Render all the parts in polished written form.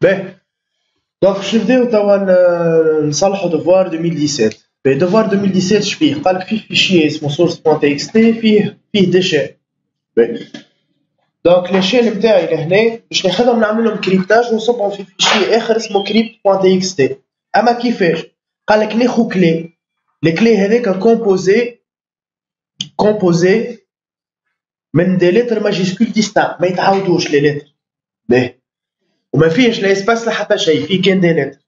باهي دونك باش نبداو توا نصلحوا دوفوار 2017. باهي دوفوار 2017 اش فيه؟ قالك فيه فيشي اسمه source بوان تي اكس تي فيه ديشي. باهي دونك ليشيل نتاعي لهنا باش ناخذهم نعمل لهم كريبتاج ونصبهم في فيشي اخر اسمه كريبت بوان تي اكس تي. اما كيفاش؟ قالك ناخذ كلي الكلي هذاك كومبوزي من دي لتر ماجيسكول ديستان ما يتعاودوش لي لتر. باهي وما فيهش لا اسباس لا حتى شيء، فيه كان دي لتر.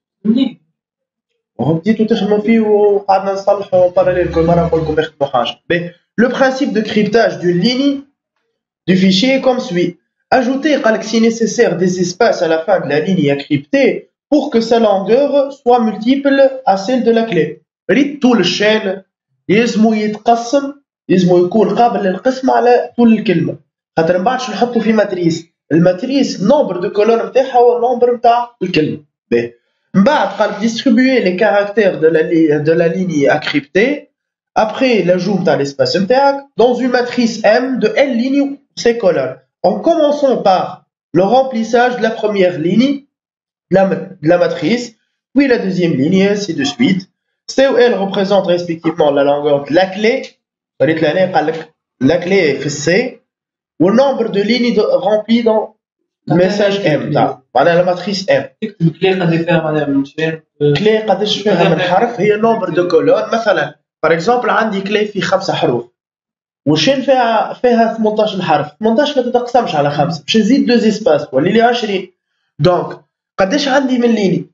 وهم بديتو تخدموا فيه وقعدنا نصلحوا باراليل كل مره نقول لكم نخدموا حاجه. باهي لو برانسيب دو كريبتاج دون ليني du fichier est comme suit. Ajouter si nécessaire des espaces à la fin de la ligne à crypter pour que sa longueur soit multiple à celle de la clé. ريت طول الشان يلزمو يتقسم، يلزمو يكون قابل للقسم على طول الكلمة، خاطر من بعد شو نحطو في ماتريس، الماتريس نومبر دو كولون نتاعها هو النومبر نتاع الكلمة. باهي من بعد قال distribuer les caractères de la ligne à crypter après l'ajout de l'espace نتاعك dans une matrice M de N lignes ses colonnes, en commençant par le remplissage de la première ligne de la matrice, puis la deuxième ligne, et ainsi de suite. C ou L représentent respectivement la longueur de la clé, la clé est C, ou le nombre de lignes remplies dans le message M, dans la matrice M. clé قداش فيها من حرف هي nombre de colonnes. مثلا par exemple عندي clé في 5 حروف وشين فيها 18 حرف، 18 ما تتقسمش على 5 باش نزيد 2 اسباس ولي لي 20. دونك قداش عندي من ليني؟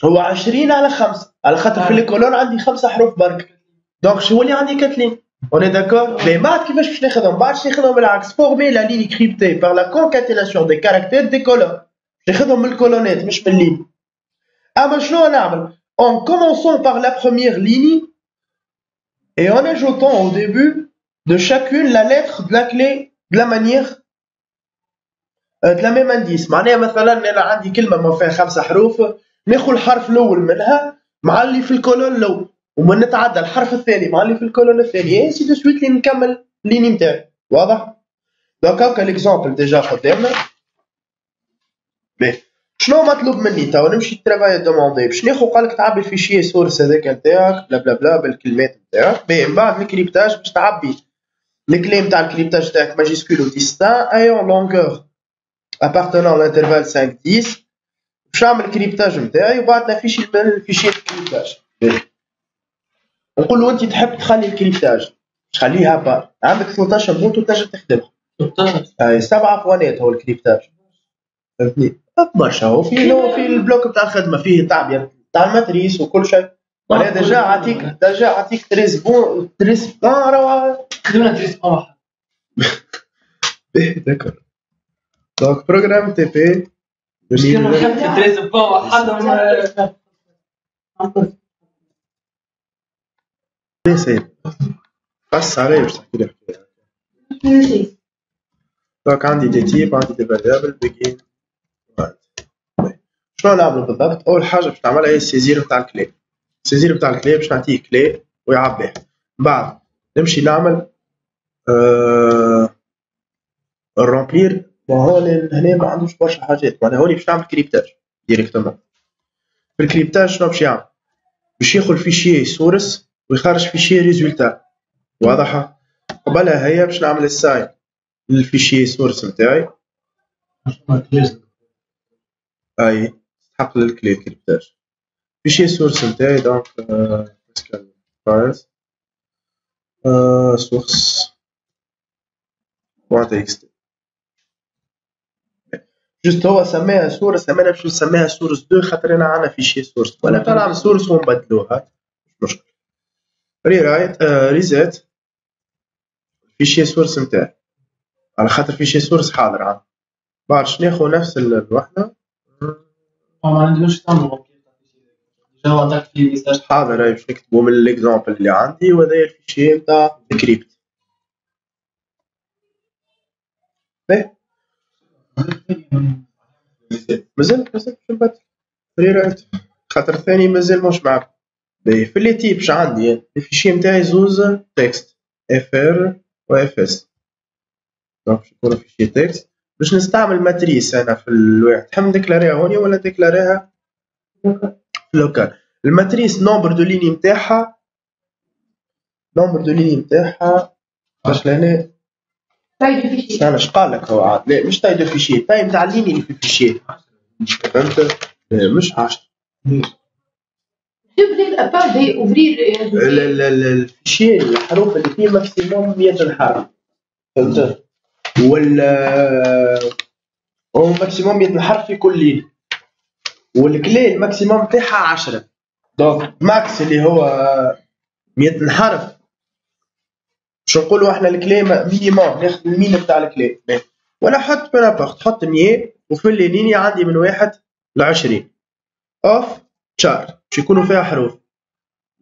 هو 20 على 5 على خاطر في الكولون عندي 5 حروف برك. دونك شو يولي عندي 4 لين. اوني داكور؟ مي بعد كيفاش باش ناخذهم؟ بعد باش ناخذهم بالعكس، فورمي لا ليني كريبتي بار لا كونكاتيناسيون دي كاركتير دي كولون، ناخذهم من الكولونات مش من اللين. اما شنو نعمل؟ en commençant par la première ligne et en ajoutant au début de chacune la lettre de la clé de la manière de la même indice. معناها مثلا انا عندي كلمه ما فيها 5 حروف، ناخذ الحرف الاول منها مع اللي في الكولون الاول ومن نتعدى الحرف الثاني مع اللي في الكولون الثاني، انسي دو سويت اللي نكمل الليني نتاعي. واضح؟ دونك هاكا ليكزامبل ديجا قدامنا. باهي شنو مطلوب مني توا؟ نمشي ترافاي دوموندي باش ناخذ، قالك تعبي الفيشي سورس هذاك نتاعك بلا بلا بلا بالكلمات نتاعك. باهي من بعد الكريبتاج باش تعبي الكلي نتاع الكريبتاج تاعك ماجيسكول و ديستان ايون لونغور appartenant à l'intervalle 5-10 باش نعمل الكريبتاج نتاعي وبعد نافيشي الفيشي الكريبتاج. نقول له انت تحب تخلي الكريبتاج تخليها بار، عندك 13 بوت وتنجم تخدمها 13 7 بوانات هو الكريبتاج. فهمتني؟ برشا هو في البلوك بتاع الخدمه فيه تعبئه تاع الماتريس وكل شيء. وانا ديجا عطيك 13 بون 13 بون روعه خدمنا 13 بون واحد. داكور دونك بروغرام تي بي مش كانوا نحب 13 بون واحد سيد قص علي باش تحكي لي حكايه. دونك عندي دي تيب، عندي دي فاريابل بيجين. شنو نعملو بالضبط؟ أول حاجة باش نعملها هي السيزير نتاع الكلي. السيزير نتاع الكلي باش نعطيه كلي ويعبيه، من بعد نمشي نعمل الرومبلير. وهون هنا ما عندوش برشا حاجات، معناها هوني باش نعمل كريبتاج ديريكتومون. في الكريبتاج شنو باش يعمل؟ باش ياخذ فيشي سورس ويخرج فيشي ريزولتا. واضحة؟ قبلها هي باش نعمل الساين للفيشي سورس نتاعي. أي تحقق للكلي كريبتاج فيشي سورس نتاعي. دونك مسكال فايلز سورس بوان تي اكس تي. جوست هو سماها سورس، اما انا باش نسميها سورس 2 خاطر انا عندنا فيشي سورس، ولا نعمل سورس ونبدلوها مش مشكل. ري رايت ريزيت فيشي سورس نتاعي على خاطر فيشي سورس حاضر عندي. بعد ناخذ نفس الوحده ما عندوش تعمل حاضر. هاي باش نكتبو من الاكزامبل اللي عندي وهذايا الفيشي نتاع الكريبت. باهي مازال باش نبدل ري رايت خاطر الثاني مازال مش معاك. باهي في لي تيب عندي الفيشي نتاعي زوز تكست اف ار و اف اس. دونك باش يكونو فيشي تكست باش نستعمل ماتريس انا في الواحد، تحب نديكلاريها هوني ولا ديكلاريها في لوكال؟ الماتريس نومبر دو ليني نتاعها، باش لهنا انا اش قال لك هو عاد؟ لا مش تاي دو فيشي، تاي نتاع الليني اللي في الفيشي، فهمت؟ مش 10 الفيشي الحروف اللي فيه ماكسيموم 100 حرف، فهمت؟ ولا هو ماكسيموم 100 حرف في كل لين، والكلي الماكسيموم تاعها 10. دونك ماكس اللي هو 100 حرف، باش نقولوا احنا الكلي مينيموم ناخذ المين نتاع الكلي، ولا حط بنابورت، حط 100 وفي اللينيا عندي من 1 ل 20 اوف تشار باش يكونوا فيها حروف.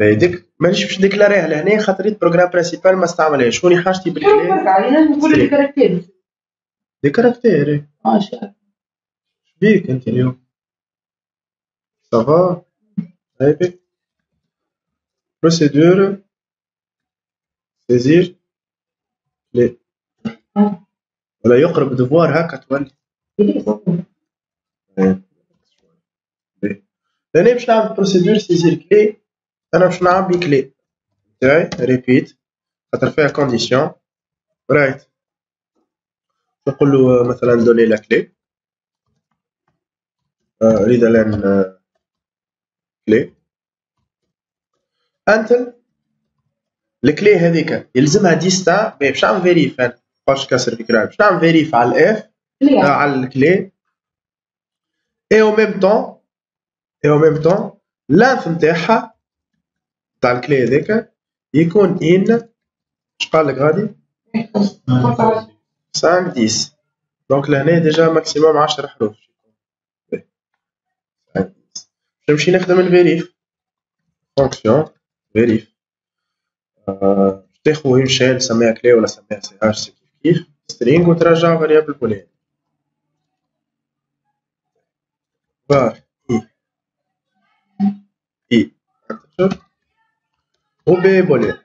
ديك مانيش باش نديكلاريها لهنا خاطر البروغرام برينسيبال ما استعملهاش. شوني حاجتي بالكلي؟ علينا نقول لي كاركتير. دي كاركتير. شبيك انت اليوم؟ صافا؟ هايبك؟ بروسيدور سيزير كلي ولا يقرب دفوار هكا تولي. لأني باش نعمل بروسيدور سيزير كلي، أنا باش نعبي كلي تاعي ريبيت خاطر فيها كونديسيون رايت، نقول له مثلا دوني لا كلي أريد الآن كلي انتل الكلي هذيك يلزمها ديستان باش نعمل فيريف. انا باش كسر فكره باش نعمل فيريف على الاف على الكلي اي او ميم طون لانث نتاعها تاع الكلي هذاك يكون ان اش قال لك غادي 5 10. دونك لهنا ديجا ماكسيموم 10 حروف. نمشي نخدم الفيريف فونكسيون فيريف تاخذ اون شيل سميها كلي ولا سميها سي اش كيف سترينغ وترجع فاريابل بولين var اي انتجر و بي بولين.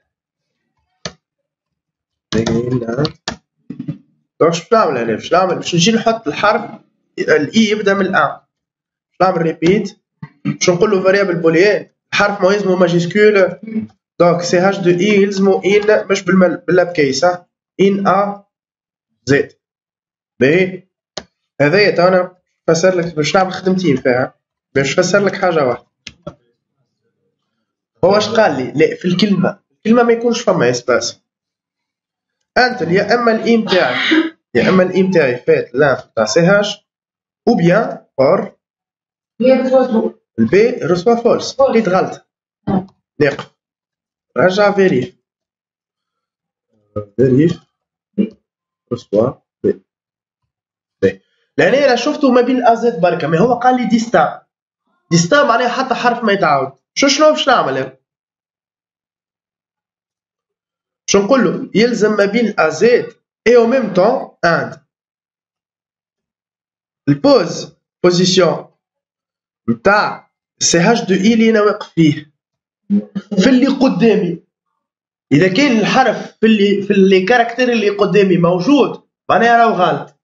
دونك شنو نعمل هنا؟ باش نعمل باش نجي نحط الحرف الاي يبدا من الان، باش نعمل ريبيت باش نقول له فاريابل بولين الحرف ما يلزمو ماجيسكول. دونك سي هاش دو اي يلزمو ان مش بالابكيس ان ا زد. باهي هذايا تو انا نفسر لك باش نعمل خدمتين فيها باش نفسر لك حاجه واحده. هو اش قال لي؟ لا في الكلمه ما يكونش فما اسباس. انت يا اما الاي نتاعي فات لانف تاع سي هاش او بيان اور البي رسوا فولس. لقيت غلط ناقص رجع فيريف رسوا بي. لهنا انا شفته ما بين الازات بركه، ما هو قال لي ديستان معناها حتى حرف ما يتعاود. شنو باش نعمل؟ باش نقول له يلزم ما بين الازات اي او ميم طون اند بوزيسيون نتاع سي هاش دو اي اللي انا واقف فيه في اللي قدامي. اذا كان الحرف في اللي كاركتير اللي قدامي موجود معناها راهو غلط،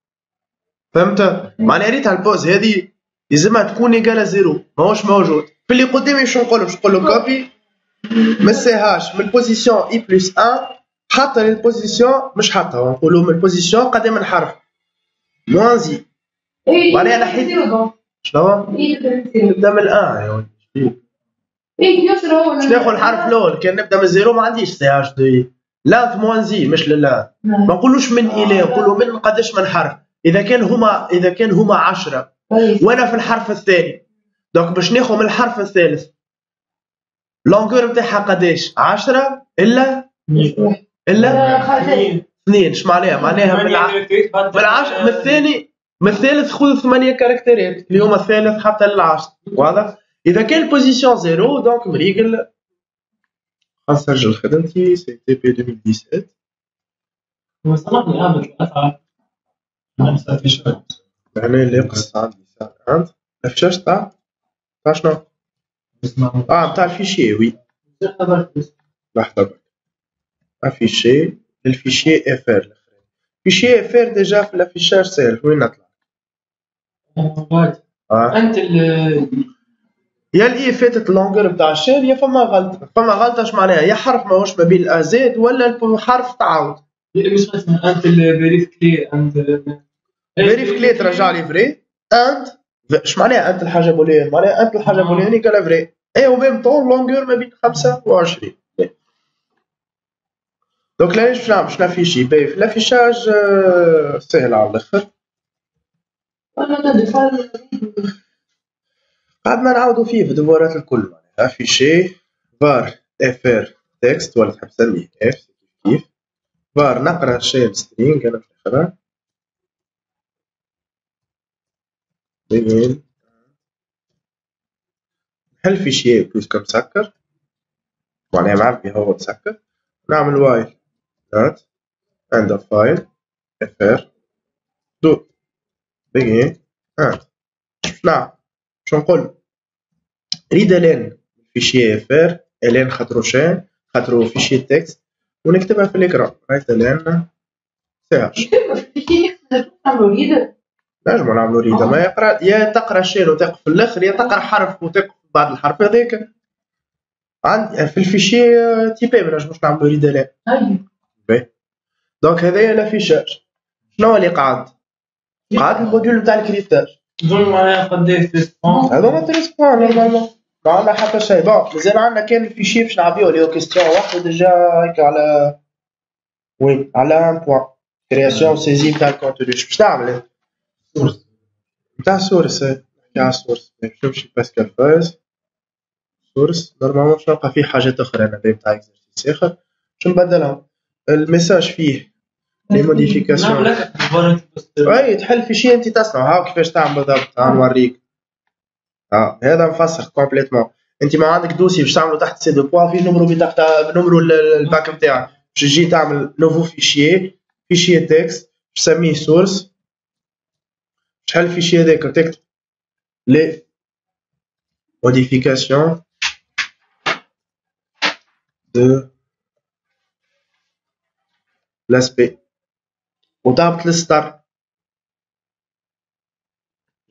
فهمت؟ معناها ريتها البوز هذه يلزمها تكون ايكالا زيرو، ماهوش موجود في اللي قدامي. شنو نقول له؟ باش نقول له كوبي من سي هاش من البوزيسيون اي بلس 1 حتى للبوزيسيون مش حتى نقولوا من البوزيسيون قدام الحرف موان زي. معناها نحيت شنو؟ نبدا من الان يا ولدي. باش ناخذ الحرف الاول كان نبدا من الزيرو ما عنديش سي اش دو لا موان زي مش لا ما نقولوش من الى نقولوا من قداش من حرف. اذا كان هما 10 وانا في الحرف الثاني دونك باش ناخذ من الحرف الثالث لونغور نتاعها قداش 10 الا 2. اش معناها؟ معناها من الثاني من الثالث خذ 8 كاركترات اللي هما الثالث حتى للعاشر. واضح؟ اذا كان البوزيسيون زيرو دونك مريقل. نسجل خدمتي سي تي بي 2017 وصلتني الان بالاسعار نفس الفيشة هنا اللي يقص عندي ساعة عند الفيشاش تاع شنو؟ تاع الفيشي وي لحظة افيشي الفيشي اف ار فيشي فير ديجا في الافيشاج ساهل وين نطلع؟ انت يا اللي فاتت اللونجر بتاع الشير يا فما غلطه اش معناها يا حرف ماهوش ما بين الازاد ولا الحرف تعاود. مش اسمها انت الفيريف كلي انت فيريف كلي ترجع لي فري انت اش معناها انت الحاجه بوليه معناها انت الحاجه بوليه قال فري اي او ميم طون لونجور ما بين 25. دونك لا باش نعمل باش نافيشي باهي في الافيشاج سهل على الاخر. قاعد ما نعاودو فيه في الدفوارات الكل معناها افيشي فار افر تكست ولا تحب تسميه اف كيف فار نقرا شين سترينج انا في الاخر بين نحل فيشي بلوس كم مسكر معناها معبي هو مسكر نعمل وايل دات عند فايل افر دو بين نعم شو نقول ريد الين فيشي افر الين خاطرو شين خاطرو فيشي تكست ونكتبها في الاكران رايت الين ساهل نجمو نعملو ريدا ما يقرا يا تقرا شين وتقف في الاخر يا تقرا حرف وتقف بعد الحرف هذاك عندي في الفيشي تيبي ما نجموش نعملو ريدا لا باهي دونك هذايا لافيشاج شنو اللي قعد الموديول نتاع الكريبتاج دول معناها قداش هذوما 3 بوان نورمالمون ما عندنا حتى شيء بون مازال عندنا كان الفيشي باش نعبيو اللي هو كيستيون واحده ديجا هيك على وي على 1 بوان كرياسيون سيزي نتاع الكونتوني باش تعمل نتاع سورس نتاع سورس باش نمشي باسكال فايز سورس نورمالمون باش نلقى فيه حاجات اخرى انا نتاع اكزرسيس اخر باش نبدلهم الميساج فيه لي موديفيكاسيون اي تحل في شيء انت تصنع ها كيفاش تعمل بالضبط نوريك هذا مفسخ كومبليتمون انت ما عندك دوسي باش تعملو تحت سي دو بوا في نمرو تحت نمرو الباك نتاعك باش تجي تعمل نوفو فيشي تكست باش تسميه سورس تحل الفيشي هذاك وتكتب لي موديفيكاسيون de l'aspect وتهبط الستار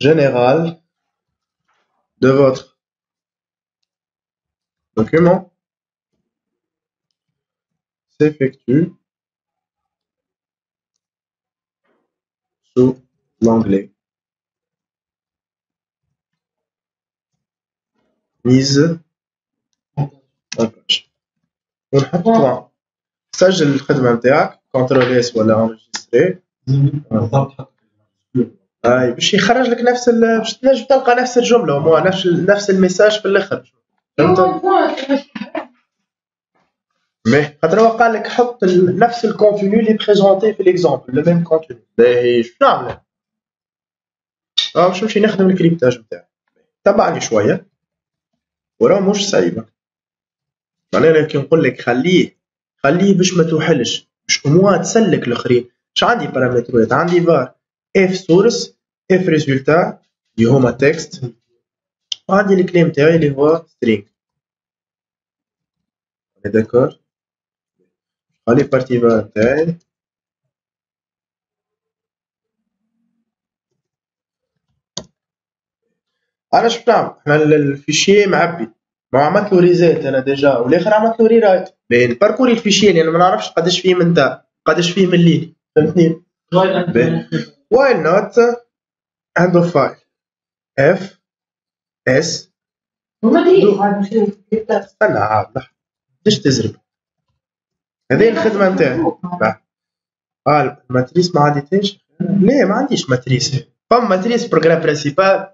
général de votre document s'effectue sous l'onglet mise en page ونحط بوان سجل الخدمة نتاعك كونترول اس ولا انريجستري اي باش يخرج لك نفس باش تنجم تلقى نفس الجملة ومو نفس الميساج في الاخر فهمت مي خاطر هو قال لك حط نفس الكونتوني اللي بريزونتي في ليكزامبل لو ميم كونتوني باهي شنو نعمل باش نمشي نخدم الكريبتاج نتاعي تبعني شوية وراه مش صعيبة معناها كي نقول لك خليه باش ما توحلش باش اموا تسلك الاخرين اش عندي بارامترات عندي فار اف سورس اف ريزولتا اللي هما تكست وعندي الكليم تاعي اللي هو سترينج داكور خلي بارتي فار تاعي انا اش نعمل احنا الفيشي معبي ما عملت له ريزيت انا ديجا والاخر عملت له ري رايت بين باركوري الفيشي اللي انا ما نعرفش قداش فيه من تاع قداش فيه من لين فهمتني وايل نوت عنده فايل اف اس استنى عاد باش تزرب هذه الخدمه نتاعي الماتريس ما عديتهاش ليه ما عنديش ماتريس فما ماتريس بروغرام برينسيبال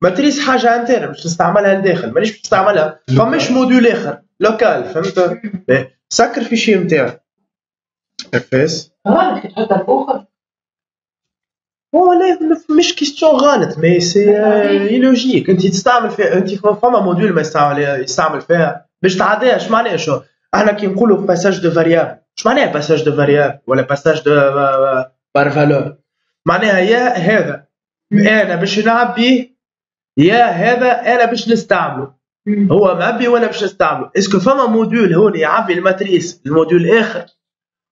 ماتريس حاجه انترن باش نستعملها لداخل مانيش باش نستعملها فماش موديول اخر لوكال فهمت سكر فيشي نتاعي اف اس ولا مش كيستيون غلط مي سي لوجيك انت تستعمل فيها انت فما موديول ما يستعمل فيها باش تعديها اش معناها شو احنا كي نقولوا باساج دو فاريابل اش معناها باساج دو فاريابل ولا باساج دو بار فالور معناها يا هذا انا باش نعبيه يا هذا انا باش نستعمله هو معبي وانا باش نستعمله اسكو فما موديول هون يعبي الماتريس الموديول اخر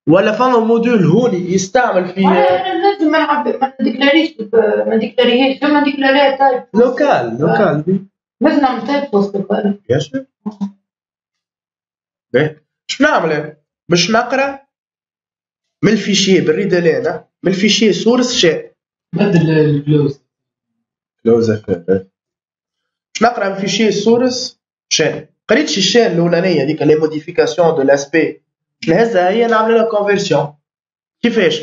ولا فما موديول هوني يستعمل في انا لازم ما نديكلاريهاش ما نديكلاريها تايب لوكال لازم نعمل تايب وسط البلد. بيان سور. باهي باش نعمل باش نقرا من الفيشي بالريدالين من الفيشي سورس شيء بدل الكلوز باش نقرا من الفيشي سورس شيء. قريتش الشين الاولانيه هذيك لي موديفيكاسيون دو لاسبي نهزها هي نعمل لها كونفيرسيون. كيفاش؟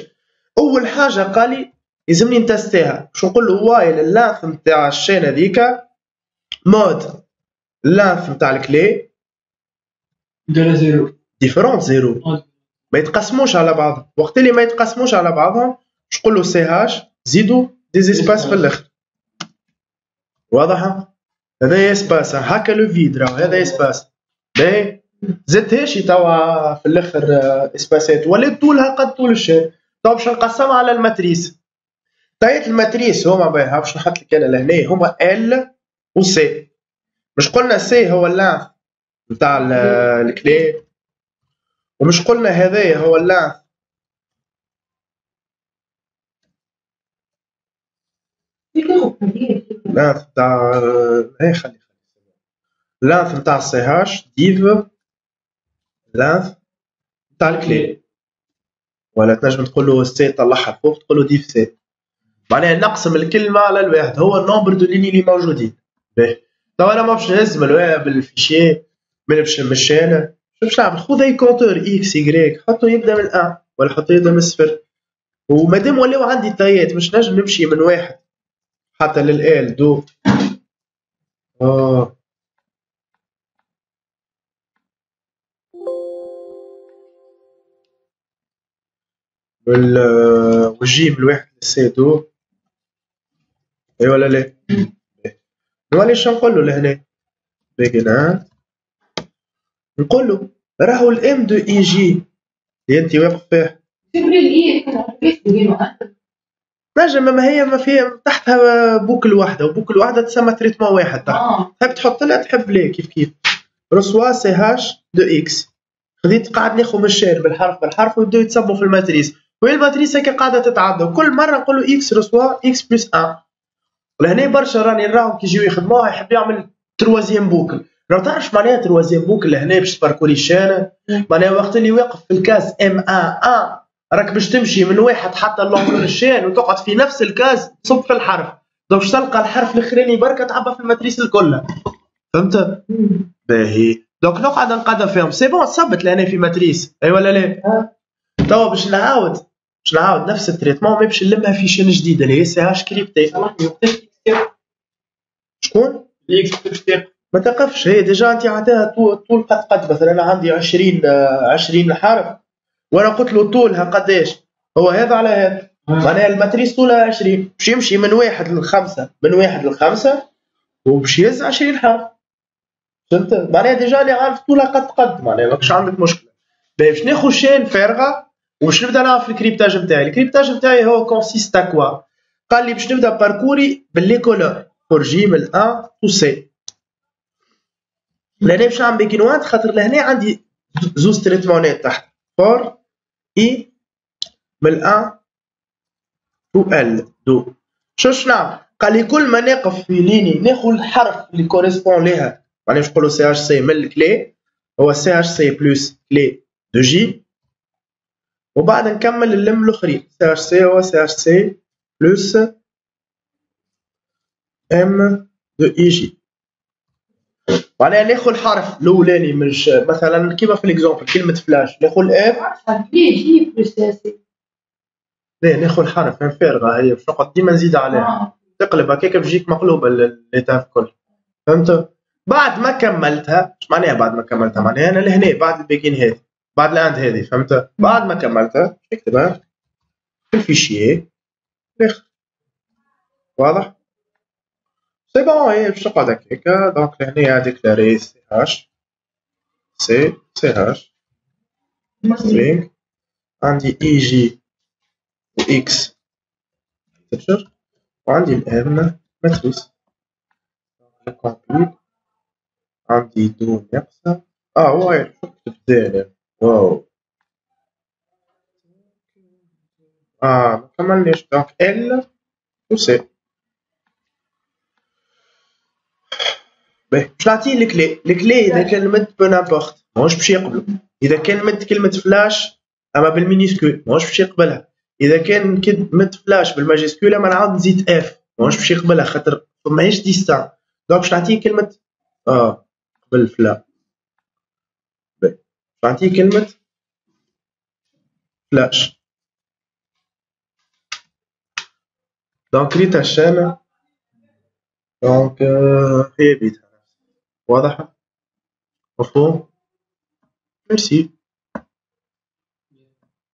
اول حاجه قال لي يلزمني نتستيها. باش نقول له وايل اللانث نتاع الشين هذيك مود اللانث نتاع الكلي زيرو ديفيرونت زيرو ما يتقسموش على بعضهم. وقت اللي ما يتقسموش على بعضهم باش نقول له سي هاش زيدوا ديزيسباس في الاخر. واضحه؟ هذا اسباس هكا لو فيد راه هذا اسباس. باهي زدتهاش توا في الاخر اسباسات ولات طولها قد طول الشيء. تو باش نقسمها على الماتريس. طيات الماتريس هما باهي باش نحط لك انا لهنا هما ال و سي. مش قلنا سي هو اللانث نتاع الكلي ومش قلنا هذايا هو اللانث اللانث نتاع هي خلي اللانث نتاع السي هاش ديف اللانث نتاع الكلي. ولا تنجم تقول له سي طلعها فوق تقول له ديف سي. معناها نقسم الكلمه على الواحد هو النومبر دو ليني اللي موجودين. باهي تو انا ما باش نهز من الويب الفيشي من باش نمشي انا باش نعمل خذ اي كونتور اكس يكريك حطه يبدا من ان ولا حطه يبدا من صفر. ومادام ولاو عندي تايات مش نجم نمشي من واحد حتى للال دو والجيم الواحد للسي دو. اي ولا لا؟ نولي شنو نقول له لهنا بيجن نقول له راهو الام دو اي جي اللي انت واقف فيه نجم ما هي ما فيها تحتها بوكل واحده وبوكل واحده تسمى تريتمون واحد تحت. تحب تحط لها تحب ليه كيف رسوا سي هاش دو اكس. خذيت قاعد ناخذ من الشير بالحرف ويبداو يتصبوا في الماتريس وهي الماتريس هيك قاعده تتعدى وكل مره نقول له اكس رسوا اكس بلس 1. ولهنا برشا راني نراهم كي يجيو يخدموها يحب يعمل تروازيام بوكل. لو تعرفش معناها تروازيام بوكل لهنا باش تباركولي الشانه معناها وقت اللي واقف في الكاس ام ان راك باش تمشي من واحد حتى اللونغور الشان وتقعد في نفس الكاس تصب في الحرف. دونك باش تلقى الحرف الاخراني بركه تعبى في الماتريس الكل. فهمت؟ باهي دونك نقعد نقدم فيهم سي بون صبت لهنا في ماتريس اي ولا لا؟ توا باش نعاود نفس التريتمون ما باش نلمها في شين جديده اللي هي سي هاش كريبتي. شكون؟ ما تقفش هي ديجا انت عطاها طول قد مثلا انا عندي 20 حرف وانا قلت له طولها قداش هو هذا على هذا معناها الماتريس طولها 20 باش يمشي من 1 ل 5 وباش يهز 20 حرف. فهمت؟ معناها ديجا اللي عارف طولها قد معناها ماكش عندك مشكله. باش ناخذ شين فارغه وباش نبدا نعرف في الكريبتاج نتاعي هو كونسيست كوا. قال لي باش نبدا باركوري باللي كولور فور جي من 1 و سي. لهنا باش نعمل بيكينوات خاطر لهنا عندي زوز تريتمونات تحت فور اي من 1 و ال دو. شوش نعمل؟ قال لي كل ما نقف في ليني ناخذ الحرف اللي كوريسبون ليها معناها باش نقولوا سي اش سي من الكلي هو سي اش سي بلس كلي دو جي وبعد نكمل اللم الاخرين سي اش سي هو سي اش سي بلس ام دو اي جي. معناها ناخذ الحرف الاولاني مش مثلا كيما في الاكزومبل كلمه فلاش ناخذ الاف جي بلس سي. لا ناخذ الحرف فارغه هي باش نقعد ديما نزيد عليها تقلب هكاك بيجيك مقلوبه الليتاف الكل. فهمت؟ بعد ما كملتها ايش معناها بعد ما كملتها؟ معناها انا لهنا بعد البيكين هذه بعد الاند هذه. فهمت؟ بعد ما كملتها اكتبها في الفيشيه الاخر. واضح؟ سي بون هي باش تقعد هكاكا. دونك لهنا ديكلاري سي هاش سي هاش سترينغ عندي اي جي و اكس تتشر وعندي الام ماتريس كومبليت عندي دو ناقصة واير شو كتبت واو ما كملناش دونك ال و سي. باهي باش نعطيه الكلي إذا كان المد بو نامبورت ماهوش باش يقبلو. إذا كان مد كلمة فلاش أما بالمينيسكول ماهوش باش يقبلها. إذا كان مد فلاش بالماجيسكول أما نعاود نزيد اف ماهوش باش يقبلها خاطر ماهيش ديستان. دونك باش نعطيه كلمة قبل فلا. باهي باش نعطيه كلمة فلاش. دونك ريت الشانة دونك هي بيتها واضحة مفهوم؟ ميرسي.